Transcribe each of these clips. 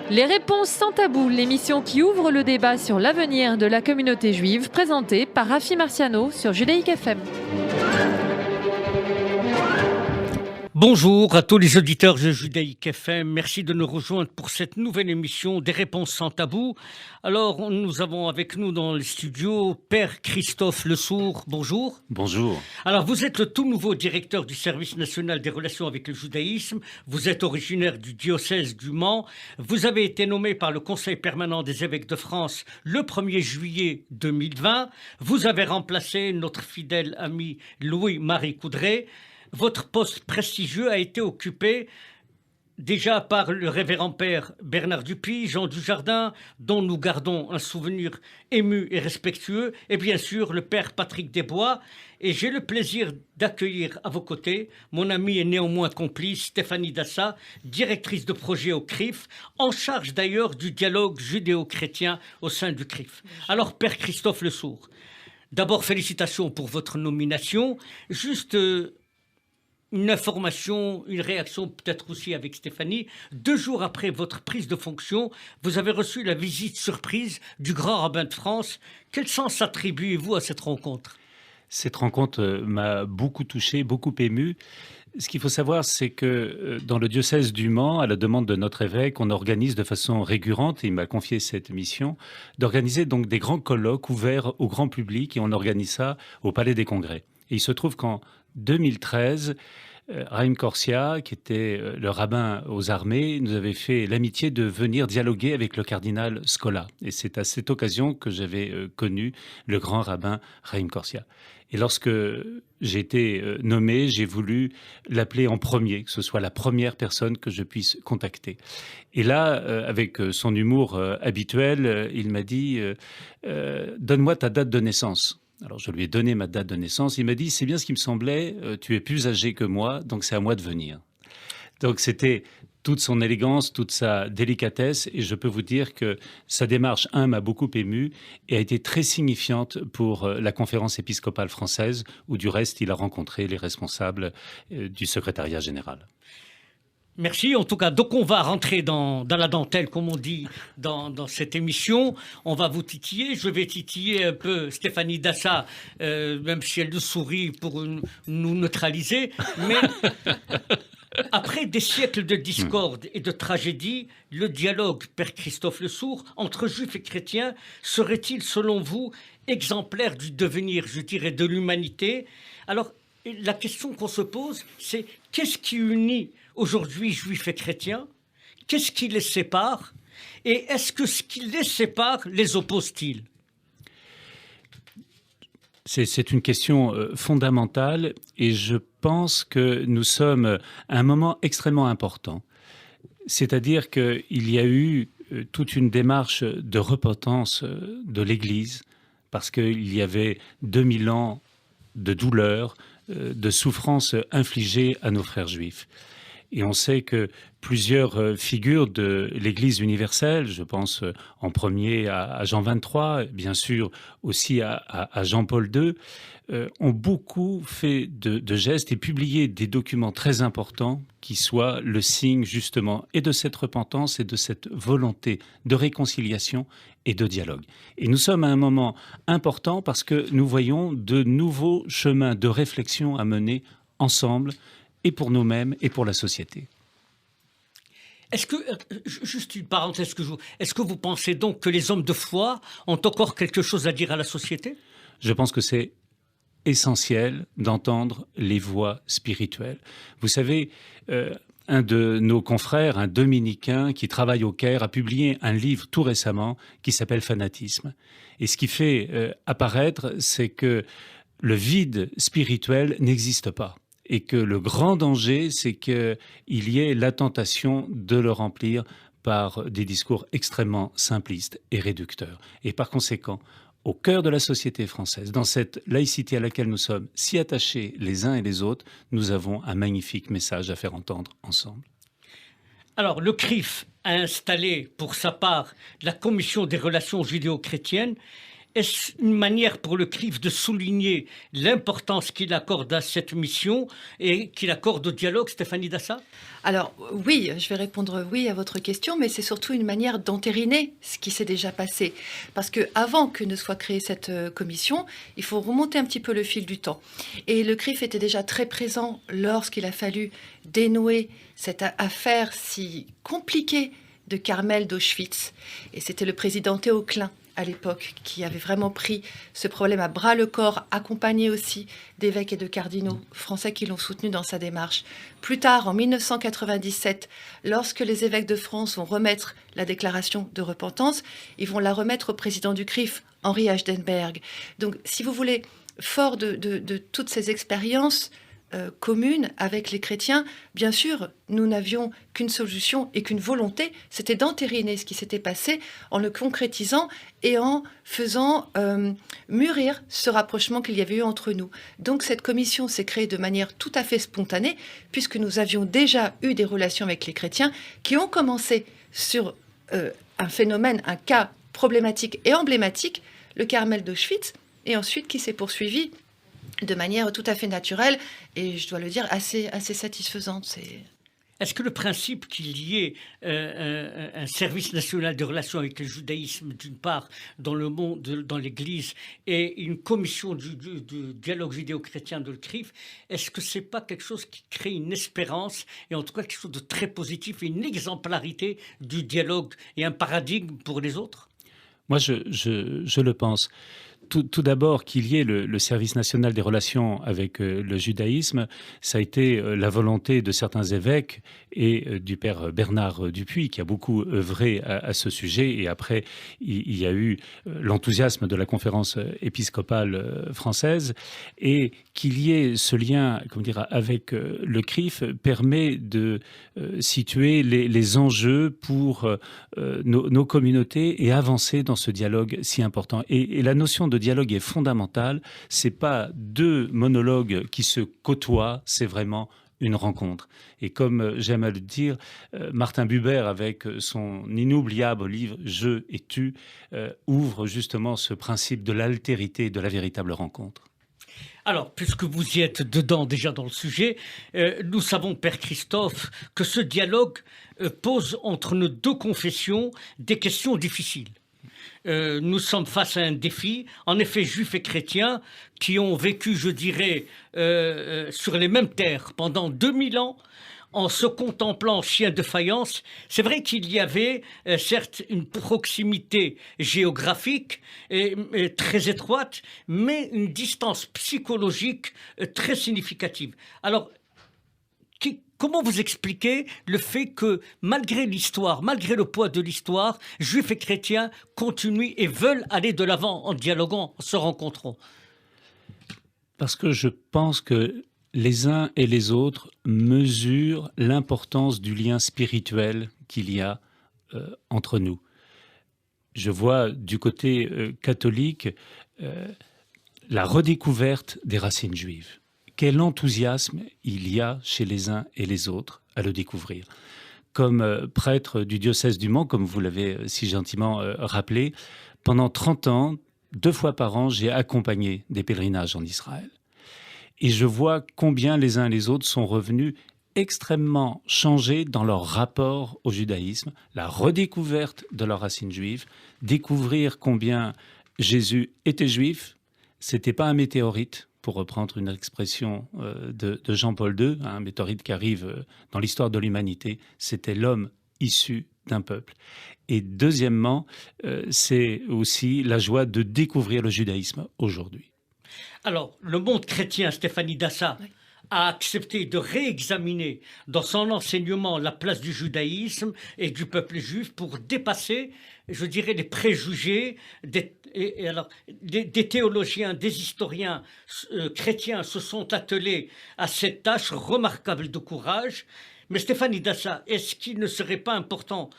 Les réponses sans tabou, l'émission qui ouvre le débat sur l'avenir de la communauté juive, présentée par Rafi Marciano sur Judaïque FM. Bonjour à tous les auditeurs de Judaïque FM. Merci de nous rejoindre pour cette nouvelle émission des réponses sans tabou. Alors, nous avons avec nous dans les studios Père Christophe Lesourd. Bonjour. Bonjour. Alors, vous êtes le tout nouveau directeur du service national des relations avec le judaïsme. Vous êtes originaire du diocèse du Mans. Vous avez été nommé par le Conseil permanent des évêques de France le 1er juillet 2020. Vous avez remplacé notre fidèle ami Louis-Marie Coudray. Votre poste prestigieux a été occupé déjà par le révérend père Bernard Dupuy, Jean Dujardin, dont nous gardons un souvenir ému et respectueux, et bien sûr le père Patrick Desbois. Et j'ai le plaisir d'accueillir à vos côtés mon amie et néanmoins complice Stéphanie Dassa, directrice de projet au CRIF, en charge d'ailleurs du dialogue judéo-chrétien au sein du CRIF. Alors, père Christophe Lesourd, d'abord félicitations pour votre nomination. Juste une information, une réaction peut-être aussi avec Stéphanie. 2 jours après votre prise de fonction, vous avez reçu la visite surprise du grand rabbin de France. Quel sens attribuez-vous à cette rencontre ? Cette rencontre m'a beaucoup touché, beaucoup ému. Ce qu'il faut savoir, c'est que dans le diocèse du Mans, à la demande de notre évêque, on organise de façon récurrente, et il m'a confié cette mission, d'organiser donc des grands colloques ouverts au grand public, et on organise ça au Palais des Congrès. Et il se trouve qu'en 2013, Raïm Corsia, qui était le rabbin aux armées, nous avait fait l'amitié de venir dialoguer avec le cardinal Scola. Et c'est à cette occasion que j'avais connu le grand rabbin Raïm Corsia. Et lorsque j'ai été nommé, j'ai voulu l'appeler en premier, que ce soit la première personne que je puisse contacter. Et là, avec son humour habituel, il m'a dit « Donne-moi ta date de naissance ». Alors, je lui ai donné ma date de naissance. Il m'a dit, c'est bien ce qui me semblait, tu es plus âgé que moi, donc c'est à moi de venir. Donc, c'était toute son élégance, toute sa délicatesse, et je peux vous dire que sa démarche, m'a beaucoup ému et a été très signifiante pour la conférence épiscopale française, où du reste, il a rencontré les responsables du secrétariat général. Merci. En tout cas, donc on va rentrer dans la dentelle, comme on dit, dans cette émission. On va vous titiller. Je vais titiller un peu Stéphanie Dassa, même si elle nous sourit pour nous neutraliser. Mais après des siècles de discorde et de tragédie, le dialogue, père Christophe Lesourd, entre juifs et chrétiens serait-il, selon vous, exemplaire du devenir, je dirais, de l'humanité ? Alors, la question qu'on se pose, c'est qu'est-ce qui unit aujourd'hui juifs et chrétiens? Qu'est-ce qui les sépare? Et est-ce que ce qui les sépare les oppose-t-il? C'est une question fondamentale et je pense que nous sommes à un moment extrêmement important. C'est-à-dire qu'il y a eu toute une démarche de repentance de l'Église parce qu'il y avait 2000 ans de douleur, de souffrance infligée à nos frères juifs. Et on sait que plusieurs figures de l'Église universelle, je pense en premier à Jean XXIII, bien sûr aussi à Jean-Paul II, ont beaucoup fait de gestes et publié des documents très importants qui soient le signe justement et de cette repentance et de cette volonté de réconciliation et de dialogue. Et nous sommes à un moment important parce que nous voyons de nouveaux chemins de réflexion à mener ensemble et pour nous-mêmes et pour la société. Est-ce que, juste une parenthèse est-ce que vous pensez donc que les hommes de foi ont encore quelque chose à dire à la société? Je pense que c'est essentiel d'entendre les voix spirituelles. Vous savez, un de nos confrères, un dominicain qui travaille au Caire, a publié un livre tout récemment qui s'appelle Fanatisme. Et ce qui fait apparaître, c'est que le vide spirituel n'existe pas. Et que le grand danger, c'est qu'il y ait la tentation de le remplir par des discours extrêmement simplistes et réducteurs. Et par conséquent, au cœur de la société française, dans cette laïcité à laquelle nous sommes si attachés les uns et les autres, nous avons un magnifique message à faire entendre ensemble. Alors, le CRIF a installé pour sa part la Commission des relations judéo-chrétiennes. Est-ce une manière pour le CRIF de souligner l'importance qu'il accorde à cette mission et qu'il accorde au dialogue, Stéphanie Dassa? Alors oui, je vais répondre oui à votre question, mais c'est surtout une manière d'entériner ce qui s'est déjà passé. Parce que avant que ne soit créée cette commission, il faut remonter un petit peu le fil du temps. Et le CRIF était déjà très présent lorsqu'il a fallu dénouer cette affaire si compliquée de Carmel d'Auschwitz. Et c'était le président Théo Klein à l'époque, qui avait vraiment pris ce problème à bras le corps, accompagné aussi d'évêques et de cardinaux français qui l'ont soutenu dans sa démarche. Plus tard, en 1997, lorsque les évêques de France vont remettre la déclaration de repentance, ils vont la remettre au président du CRIF, Henri Achdenberg. Donc, si vous voulez, fort de toutes ces expériences commune avec les chrétiens, bien sûr, nous n'avions qu'une solution et qu'une volonté, c'était d'entériner ce qui s'était passé en le concrétisant et en faisant mûrir ce rapprochement qu'il y avait eu entre nous. Donc cette commission s'est créée de manière tout à fait spontanée, puisque nous avions déjà eu des relations avec les chrétiens qui ont commencé sur un phénomène, un cas problématique et emblématique, le Carmel d'Auschwitz, et ensuite qui s'est poursuivi de manière tout à fait naturelle et, je dois le dire, assez satisfaisante. Est-ce que le principe qu'il y ait un service national de relations avec le judaïsme, d'une part, dans le monde, dans l'Église, et une commission du dialogue judéo-chrétien de le CRIF, est-ce que c'est pas quelque chose qui crée une espérance, et en tout cas quelque chose de très positif, et une exemplarité du dialogue et un paradigme pour les autres? Moi, je le pense. Tout d'abord, qu'il y ait le service national des relations avec le judaïsme, ça a été la volonté de certains évêques et du père Bernard Dupuy, qui a beaucoup œuvré à ce sujet. Et après, il y a eu l'enthousiasme de la conférence épiscopale française. Et qu'il y ait ce lien, comment dire, avec le CRIF permet de situer les enjeux pour nos communautés et avancer dans ce dialogue si important. Et la notion de dialogue est fondamentale. C'est pas deux monologues qui se côtoient, c'est vraiment une rencontre. Et comme j'aime à le dire, Martin Buber, avec son inoubliable livre « Je et tu », ouvre justement ce principe de l'altérité, de la véritable rencontre. Alors, puisque vous y êtes dedans déjà dans le sujet, nous savons, Père Christophe, que ce dialogue pose entre nos deux confessions des questions difficiles. Nous sommes face à un défi, en effet, juifs et chrétiens qui ont vécu, je dirais, sur les mêmes terres pendant 2000 ans, en se contemplant chiens de faïence. C'est vrai qu'il y avait certes une proximité géographique et très étroite, mais une distance psychologique très significative. Alors, comment vous expliquez le fait que, malgré l'histoire, malgré le poids de l'histoire, juifs et chrétiens continuent et veulent aller de l'avant en dialoguant, en se rencontrant? Parce que je pense que les uns et les autres mesurent l'importance du lien spirituel qu'il y a entre nous. Je vois du côté catholique la redécouverte des racines juives. Quel enthousiasme il y a chez les uns et les autres à le découvrir. Comme prêtre du diocèse du Mans, comme vous l'avez si gentiment rappelé, pendant 30 ans, 2 fois par an, j'ai accompagné des pèlerinages en Israël. Et je vois combien les uns et les autres sont revenus extrêmement changés dans leur rapport au judaïsme, la redécouverte de leurs racines juives, découvrir combien Jésus était juif, c'était pas un météorite, pour reprendre une expression de Jean-Paul II, un météorite qui arrive dans l'histoire de l'humanité, c'était l'homme issu d'un peuple. Et deuxièmement, c'est aussi la joie de découvrir le judaïsme aujourd'hui. Alors, le monde chrétien, Stéphanie Dassa, oui, a accepté de réexaminer dans son enseignement la place du judaïsme et du peuple juif pour dépasser, je dirais, les préjugés des théologiens, des historiens chrétiens se sont attelés à cette tâche remarquable de courage. Mais Stéphanie Dassa, est-ce qu'il ne serait pas important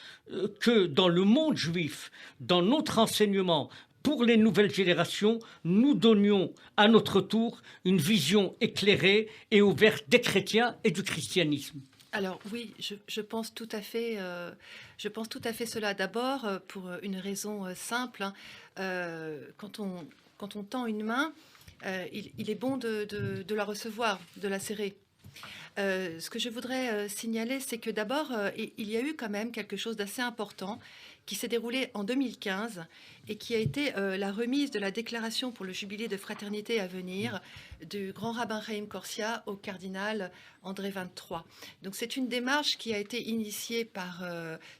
que dans le monde juif, dans notre enseignement, pour les nouvelles générations, nous donnions à notre tour une vision éclairée et ouverte des chrétiens et du christianisme? Alors oui, je pense tout à fait, je pense tout à fait cela. D'abord, pour une raison simple, hein, quand on tend une main, il est bon de la recevoir, de la serrer. Ce que je voudrais signaler, c'est que d'abord, il y a eu quand même quelque chose d'assez important qui s'est déroulé en 2015 et qui a été la remise de la déclaration pour le jubilé de fraternité à venir du grand rabbin Chaim Corsia au cardinal André XXIII. Donc c'est une démarche qui a été initiée par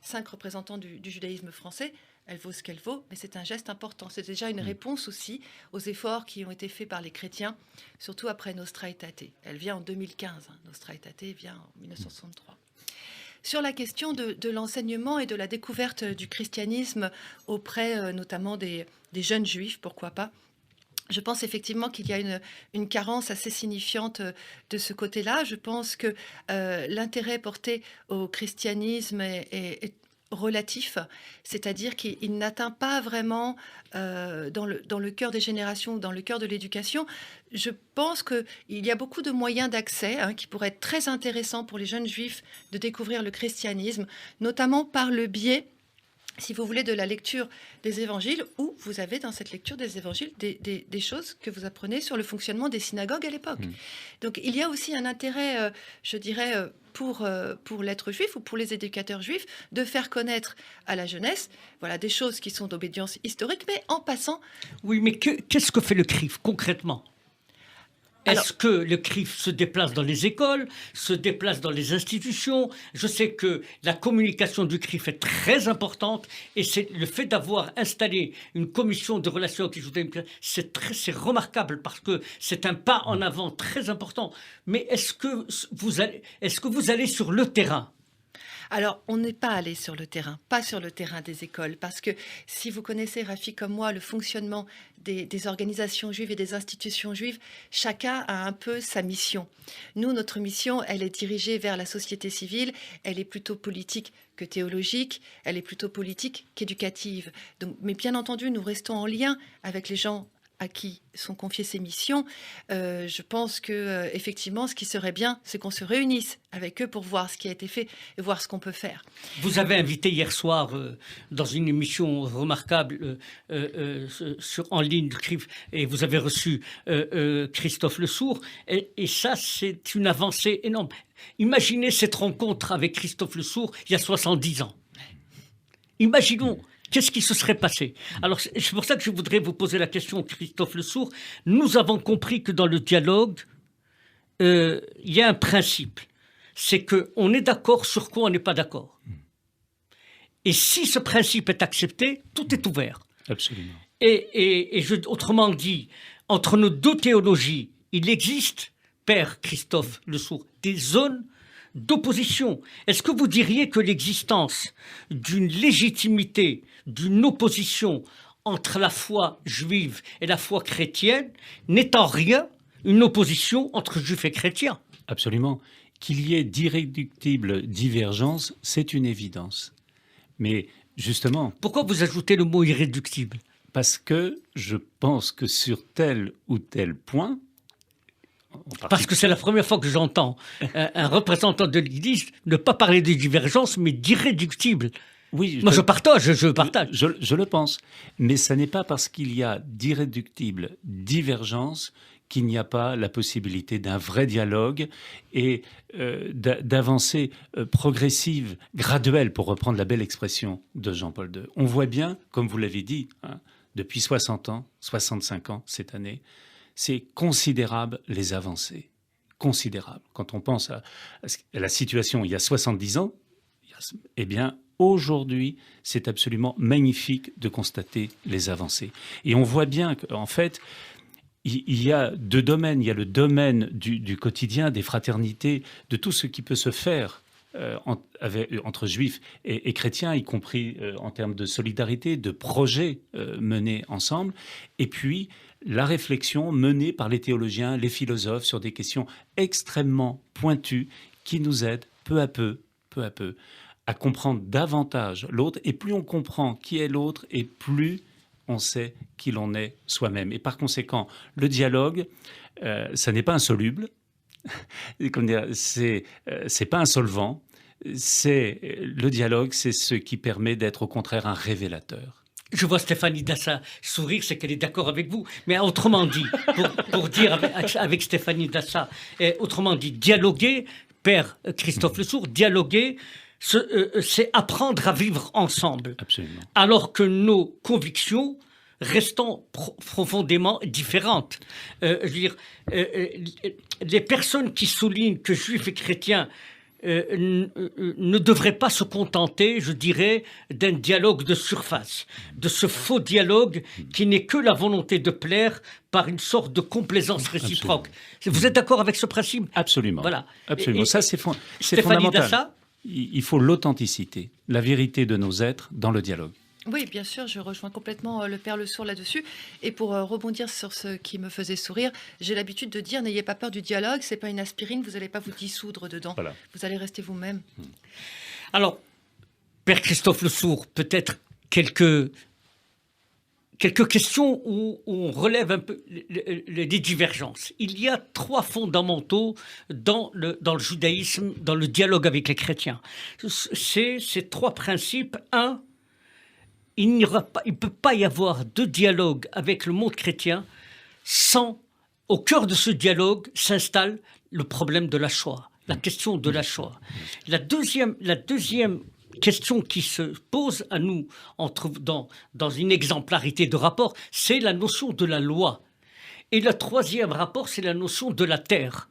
5 représentants du judaïsme français. Elle vaut ce qu'elle vaut, mais c'est un geste important. C'est déjà une réponse aussi aux efforts qui ont été faits par les chrétiens, surtout après Nostra Aetate. Elle vient en 2015, hein. Nostra Aetate vient en 1963. Sur la question de l'enseignement et de la découverte du christianisme auprès notamment des jeunes juifs, pourquoi pas, je pense effectivement qu'il y a une carence assez signifiante de ce côté-là. Je pense que l'intérêt porté au christianisme est relatif, c'est-à-dire qu'il n'atteint pas vraiment dans le cœur des générations, dans le cœur de l'éducation. Je pense qu'il y a beaucoup de moyens d'accès qui pourraient être très intéressants pour les jeunes juifs de découvrir le christianisme, notamment par le biais, si vous voulez, de la lecture des évangiles, où vous avez dans cette lecture des évangiles des choses que vous apprenez sur le fonctionnement des synagogues à l'époque. Donc il y a aussi un intérêt, je dirais, pour l'être juif ou pour les éducateurs juifs, de faire connaître à la jeunesse voilà, des choses qui sont d'obédience historique, mais en passant... Oui, mais qu'est-ce que fait le CRIF concrètement ? Est-ce que le CRIF se déplace dans les écoles, se déplace dans les institutions? Je sais que la communication du CRIF est très importante et c'est le fait d'avoir installé une commission de relations avec les judaïsmes, c'est remarquable parce que c'est un pas en avant très important. Mais est-ce que vous allez sur le terrain? Alors, on n'est pas allé sur le terrain, pas sur le terrain des écoles, parce que si vous connaissez, Rafi, comme moi, le fonctionnement des organisations juives et des institutions juives, chacun a un peu sa mission. Nous, notre mission, elle est dirigée vers la société civile, elle est plutôt politique que théologique, elle est plutôt politique qu'éducative. Donc, mais bien entendu, nous restons en lien avec les gens à qui sont confiées ces missions. Je pense que effectivement, ce qui serait bien, c'est qu'on se réunisse avec eux pour voir ce qui a été fait et voir ce qu'on peut faire. Vous avez invité hier soir dans une émission remarquable en ligne du CRIF et vous avez reçu Christophe Le Sourd et ça, c'est une avancée énorme. Imaginez cette rencontre avec Christophe Le Sourd il y a 70 ans. Imaginons. Qu'est-ce qui se serait passé? Alors, c'est pour ça que je voudrais vous poser la question, Christophe Le Sourd. Nous avons compris que dans le dialogue, il y a un principe. C'est qu'on est d'accord sur quoi on n'est pas d'accord. Et si ce principe est accepté, tout est ouvert. Absolument. Autrement dit, entre nos deux théologies, il existe, Père Christophe Le Sourd, des zones d'opposition. Est-ce que vous diriez que l'existence d'une légitimité, d'une opposition entre la foi juive et la foi chrétienne n'est en rien une opposition entre juifs et chrétiens? Absolument. Qu'il y ait d'irréductibles divergences, c'est une évidence. Mais justement... Pourquoi vous ajoutez le mot irréductible? Parce que je pense que sur tel ou tel point... Parce que c'est la première fois que j'entends un représentant de l'Église ne pas parler de divergence, mais d'irréductible. Oui, moi je partage. Je le pense. Mais ce n'est pas parce qu'il y a d'irréductibles divergences qu'il n'y a pas la possibilité d'un vrai dialogue et d'avancées progressives, graduelles, pour reprendre la belle expression de Jean-Paul II. On voit bien, comme vous l'avez dit, depuis 60 ans, 65 ans cette année, c'est considérable les avancées, considérable. Quand on pense à la situation il y a 70 ans, eh bien aujourd'hui, c'est absolument magnifique de constater les avancées. Et on voit bien qu'en fait, il y a deux domaines. Il y a le domaine du quotidien, des fraternités, de tout ce qui peut se faire entre juifs et chrétiens, y compris en termes de solidarité, de projets menés ensemble. Et puis, la réflexion menée par les théologiens, les philosophes sur des questions extrêmement pointues qui nous aident peu à peu, à comprendre davantage l'autre. Et plus on comprend qui est l'autre, et plus on sait qui l'on est soi-même. Et par conséquent, le dialogue, ça n'est pas insoluble. comment dire, c'est pas un solvant. C'est le dialogue, c'est ce qui permet d'être au contraire un révélateur. Je vois Stéphanie Dassa sourire, c'est qu'elle est d'accord avec vous. Mais autrement dit, pour dire avec Stéphanie Dassa, autrement dit, dialoguer, Père Christophe Lesourd, dialoguer, c'est apprendre à vivre ensemble. Absolument. Alors que nos convictions restant profondément différentes. Je veux dire, les personnes qui soulignent que juifs et chrétiens ne devraient pas se contenter, je dirais, d'un dialogue de surface, de ce faux dialogue qui n'est que la volonté de plaire par une sorte de complaisance réciproque. Absolument. Vous êtes d'accord avec ce principe? Absolument. Voilà. Absolument. Ça, c'est Stéphanie fondamental. Dassa, il faut l'authenticité, la vérité de nos êtres dans le dialogue. Oui, bien sûr, je rejoins complètement le Père Lesourd là-dessus. Et pour rebondir sur ce qui me faisait sourire, j'ai l'habitude de dire, n'ayez pas peur du dialogue, c'est pas une aspirine, vous n'allez pas vous dissoudre dedans. Voilà. Vous allez rester vous-même. Alors, Père Christophe Lesourd, peut-être quelques questions où on relève un peu les divergences. Il y a 3 fondamentaux dans le judaïsme, dans le dialogue avec les chrétiens. C'est ces 3 principes. 1, il ne peut pas y avoir de dialogue avec le monde chrétien sans, au cœur de ce dialogue, s'installe le problème de la Shoah, la question de la Shoah. La deuxième question qui se pose à nous dans une exemplarité de rapport, c'est la notion de la loi. Et le 3e rapport, c'est la notion de la terre.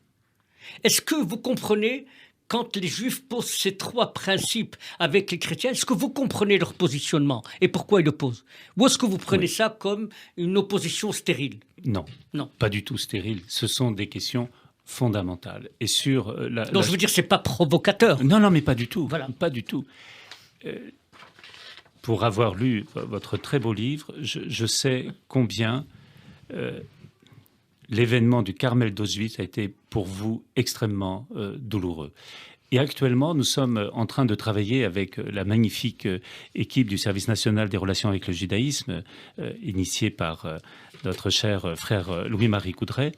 Est-ce que vous comprenez, quand les Juifs posent ces 3 principes avec les chrétiens, est-ce que vous comprenez leur positionnement et pourquoi ils le posent? Ou est-ce que vous prenez ça comme une opposition stérile? Non, pas du tout stérile. Ce sont des questions fondamentales. Et sur non, je veux dire, c'est pas provocateur. Non, mais pas du tout. Voilà. Pas du tout. Pour avoir lu votre très beau livre, je sais combien l'événement du Carmel d'Auschwitz a été pour vous extrêmement douloureux. Et actuellement, nous sommes en train de travailler avec la magnifique équipe du Service national des relations avec le judaïsme, initiée par notre cher frère Louis-Marie Coudray.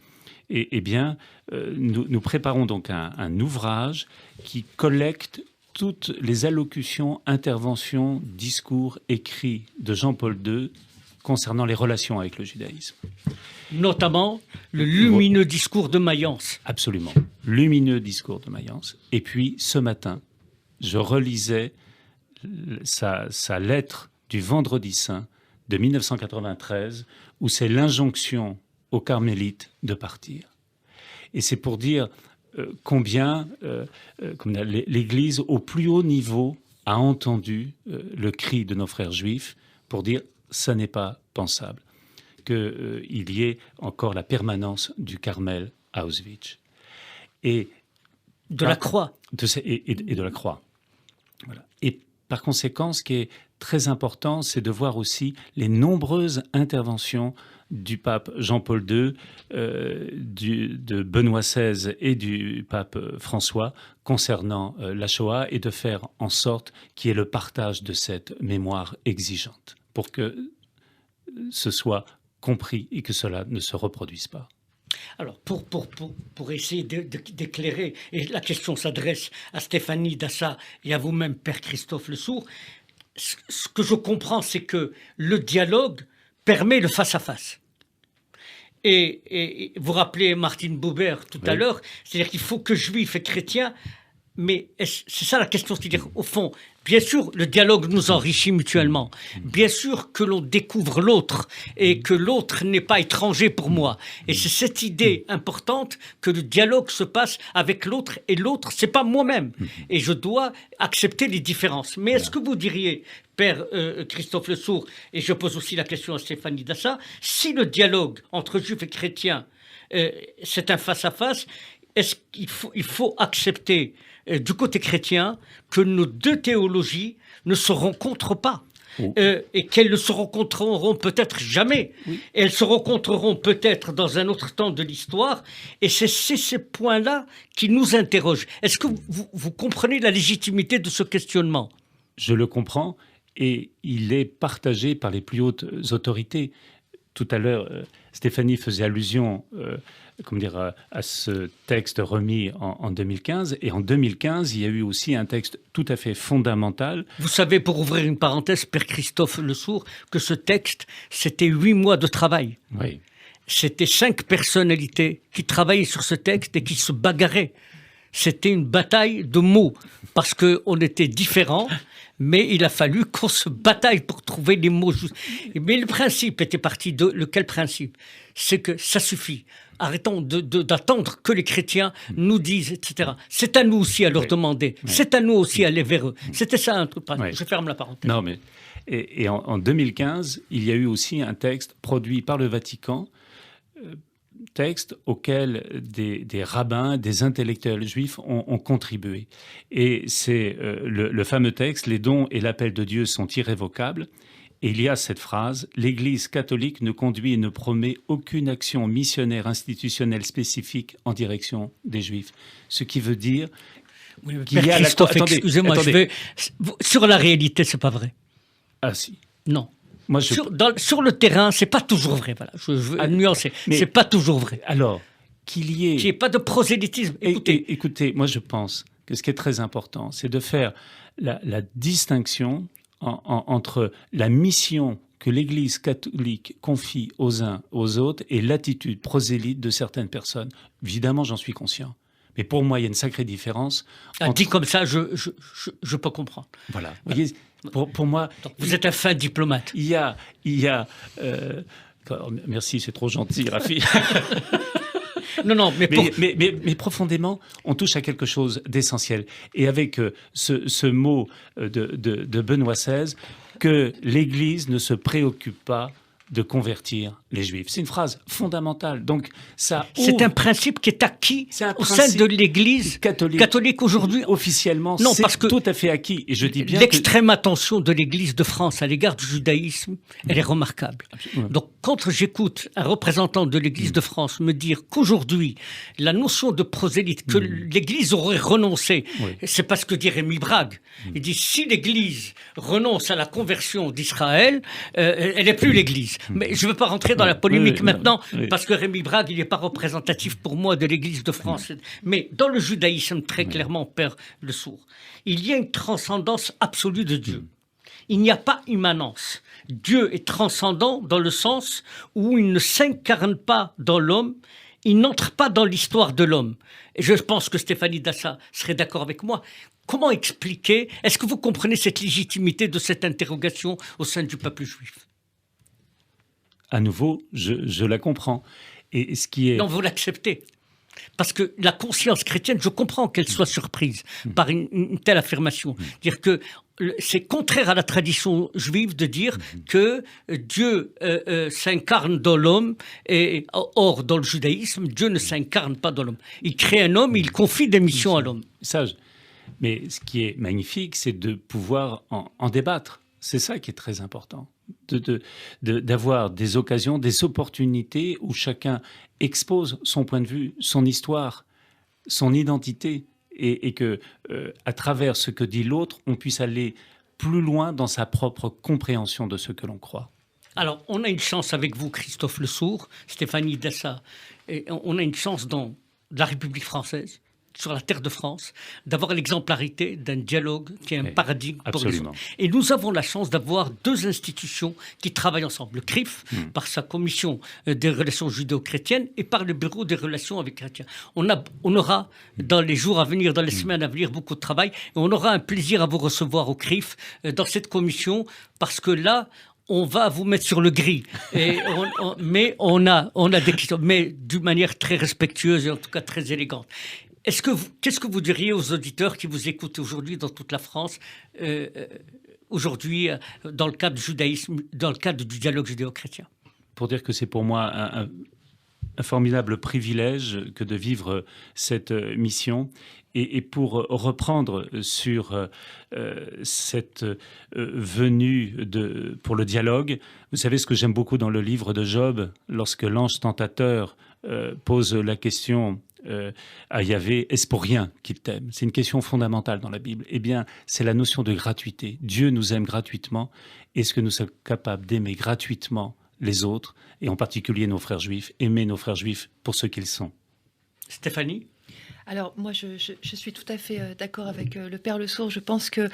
Eh bien, nous préparons donc un ouvrage qui collecte toutes les allocutions, interventions, discours écrits de Jean-Paul II concernant les relations avec le judaïsme. Notamment le lumineux discours de Mayence. Absolument. Lumineux discours de Mayence. Et puis, ce matin, je relisais sa lettre du Vendredi Saint de 1993, où c'est l'injonction aux carmélites de partir. Et c'est pour dire combien l'Église, au plus haut niveau, a entendu le cri de nos frères juifs pour dire « ça n'est pas pensable ». Qu'il y ait encore la permanence du Carmel à Auschwitz. Et de la croix. Et de la croix. Voilà. Et par conséquent, ce qui est très important, c'est de voir aussi les nombreuses interventions du pape Jean-Paul II, de Benoît XVI et du pape François concernant la Shoah, et de faire en sorte qu'il y ait le partage de cette mémoire exigeante pour que ce soit compris et que cela ne se reproduise pas. Alors, pour essayer d'éclairer, et la question s'adresse à Stéphanie Dassa et à vous-même, Père Christophe Lesourd, ce que je comprends, c'est que le dialogue permet le face-à-face. Et vous rappelez Martin Buber tout à l'heure, c'est-à-dire qu'il faut que juifs et chrétiens, mais c'est ça la question, c'est-à-dire au fond, bien sûr, le dialogue nous enrichit mutuellement, bien sûr que l'on découvre l'autre et que l'autre n'est pas étranger pour moi. Et c'est cette idée importante que le dialogue se passe avec l'autre, et l'autre, c'est pas moi-même. Et je dois accepter les différences. Mais est-ce que vous diriez, Père Christophe Lesourd, et je pose aussi la question à Stéphanie Dassa, si le dialogue entre juifs et chrétiens, c'est un face-à-face, est-ce qu'il faut accepter du côté chrétien que nos 2 théologies ne se rencontrent pas et qu'elles ne se rencontreront peut-être jamais. Oui. Elles se rencontreront peut-être dans un autre temps de l'histoire, et c'est ces points-là qui nous interrogent. Est-ce que vous comprenez la légitimité de ce questionnement? Je le comprends, et il est partagé par les plus hautes autorités. Tout à l'heure, Stéphanie faisait allusion à ce texte remis en 2015. Et en 2015, il y a eu aussi un texte tout à fait fondamental. Vous savez, pour ouvrir une parenthèse, Père Christophe Lesourd, que ce texte, c'était 8 mois de travail. Oui. C'était 5 personnalités qui travaillaient sur ce texte et qui se bagarraient. C'était une bataille de mots, parce qu'on était différents, mais il a fallu qu'on se bataille pour trouver les mots justes. Mais le principe était parti de lequel principe? C'est que ça suffit. Arrêtons d'attendre que les chrétiens nous disent, etc. C'est à nous aussi à leur demander. C'est à nous aussi à aller vers eux. C'était ça un truc. Je ferme la parenthèse. Non, mais et en 2015, il y a eu aussi un texte produit par le Vatican, texte auquel des rabbins, des intellectuels juifs ont contribué. Et c'est le fameux texte « Les dons et l'appel de Dieu sont irrévocables ». Et il y a cette phrase « L'Église catholique ne conduit et ne promet aucune action missionnaire institutionnelle spécifique en direction des Juifs ». Ce qui veut dire qu'il y a excusez-moi, sur la réalité, c'est pas vrai. Ah si. Non. Moi, sur le terrain, c'est pas toujours vrai. Voilà, je veux nuancer. C'est pas toujours vrai. Alors, qu'il y ait pas de prosélytisme. Écoutez, moi je pense que ce qui est très important, c'est de faire la distinction entre la mission que l'Église catholique confie aux uns aux autres et l'attitude prosélyte de certaines personnes. Évidemment, j'en suis conscient. Mais pour moi, il y a une sacrée différence. Dit comme ça, je peux comprendre. Voilà. Vous voyez, pour moi... Donc, vous êtes un fin diplomate. Il y a merci, c'est trop gentil, Rafi. Non, mais profondément, on touche à quelque chose d'essentiel. Et avec ce mot de Benoît XVI, que l'Église ne se préoccupe pas de convertir les Juifs. C'est une phrase fondamentale. Donc, c'est un principe qui est acquis au sein de l'Église catholique aujourd'hui. Officiellement, non, c'est parce que tout à fait acquis. Et je dis bien l'extrême attention de l'Église de France à l'égard du judaïsme, elle est remarquable. Absolument. Donc, quand j'écoute un représentant de l'Église de France me dire qu'aujourd'hui, la notion de prosélyte, que l'Église aurait renoncé, c'est parce que dit Rémi Brague. Il dit, si l'Église renonce à la conversion d'Israël, elle n'est plus l'Église. Mais je ne veux pas rentrer dans la polémique maintenant, parce que Rémi Brague, il n'est pas représentatif pour moi de l'Église de France. Mais dans le judaïsme, très clairement, Père Lesourd, il y a une transcendance absolue de Dieu. Il n'y a pas immanence. Dieu est transcendant dans le sens où il ne s'incarne pas dans l'homme, il n'entre pas dans l'histoire de l'homme. Et je pense que Stéphanie Dassa serait d'accord avec moi. Comment expliquer, est-ce que vous comprenez cette légitimité de cette interrogation au sein du peuple juif ? À nouveau, je la comprends. Et ce qui est... Non, vous l'acceptez. Parce que la conscience chrétienne, je comprends qu'elle soit surprise par une telle affirmation. Dire que c'est contraire à la tradition juive de dire que Dieu s'incarne dans l'homme, et or, dans le judaïsme, Dieu ne s'incarne pas dans l'homme. Il crée un homme, il confie des missions à l'homme. Sage. Mais ce qui est magnifique, c'est de pouvoir en débattre. C'est ça qui est très important. D'avoir des occasions, des opportunités où chacun expose son point de vue, son histoire, son identité, et que, à travers ce que dit l'autre, on puisse aller plus loin dans sa propre compréhension de ce que l'on croit. Alors, on a une chance avec vous, Christophe Lesourd, Stéphanie Dassa, et on a une chance dans la République française, sur la terre de France, d'avoir l'exemplarité d'un dialogue qui est un paradigme pour les autres. Et nous avons la chance d'avoir deux institutions qui travaillent ensemble. Le CRIF, par sa commission des relations judéo-chrétiennes, et par le bureau des relations avec chrétiens. On aura, dans les jours à venir, dans les semaines à venir, beaucoup de travail, et on aura un plaisir à vous recevoir au CRIF, dans cette commission, parce que là, on va vous mettre sur le gris. Mais on a des questions, mais d'une manière très respectueuse et en tout cas très élégante. Qu'est-ce que vous diriez aux auditeurs qui vous écoutent aujourd'hui dans toute la France, aujourd'hui dans le cadre du judaïsme, dans le cadre du dialogue judéo-chrétien ? Pour dire que c'est pour moi un formidable privilège que de vivre cette mission. Et pour reprendre sur cette venue pour le dialogue, vous savez ce que j'aime beaucoup dans le livre de Job, lorsque l'ange tentateur pose la question à Yahvé, est-ce pour rien qu'il t'aime ? C'est une question fondamentale dans la Bible. Eh bien, c'est la notion de gratuité. Dieu nous aime gratuitement. Est-ce que nous sommes capables d'aimer gratuitement les autres, et en particulier nos frères juifs, aimer nos frères juifs pour ce qu'ils sont. Stéphanie ? Alors moi, je suis tout à fait d'accord avec le Père Le Sourd. Je pense que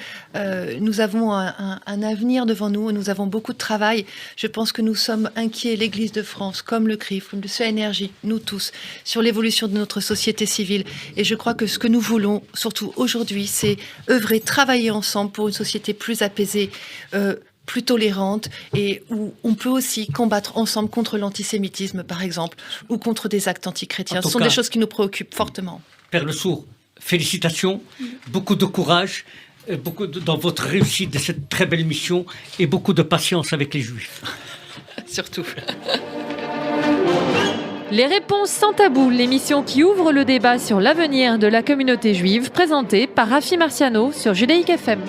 nous avons un avenir devant nous. Nous avons beaucoup de travail. Je pense que nous sommes inquiets, l'Église de France, comme le CRIF, comme le CNRJ, nous tous, sur l'évolution de notre société civile. Et je crois que ce que nous voulons, surtout aujourd'hui, c'est œuvrer, travailler ensemble pour une société plus apaisée, plus tolérante, et où on peut aussi combattre ensemble contre l'antisémitisme, par exemple, ou contre des actes antichrétiens. Ce sont des choses qui nous préoccupent fortement. Père Le Sourd, félicitations, beaucoup de courage, dans votre réussite de cette très belle mission, et beaucoup de patience avec les Juifs. Surtout. Les réponses sans tabou, l'émission qui ouvre le débat sur l'avenir de la communauté juive, présentée par Rafi Marciano sur Judaïque FM.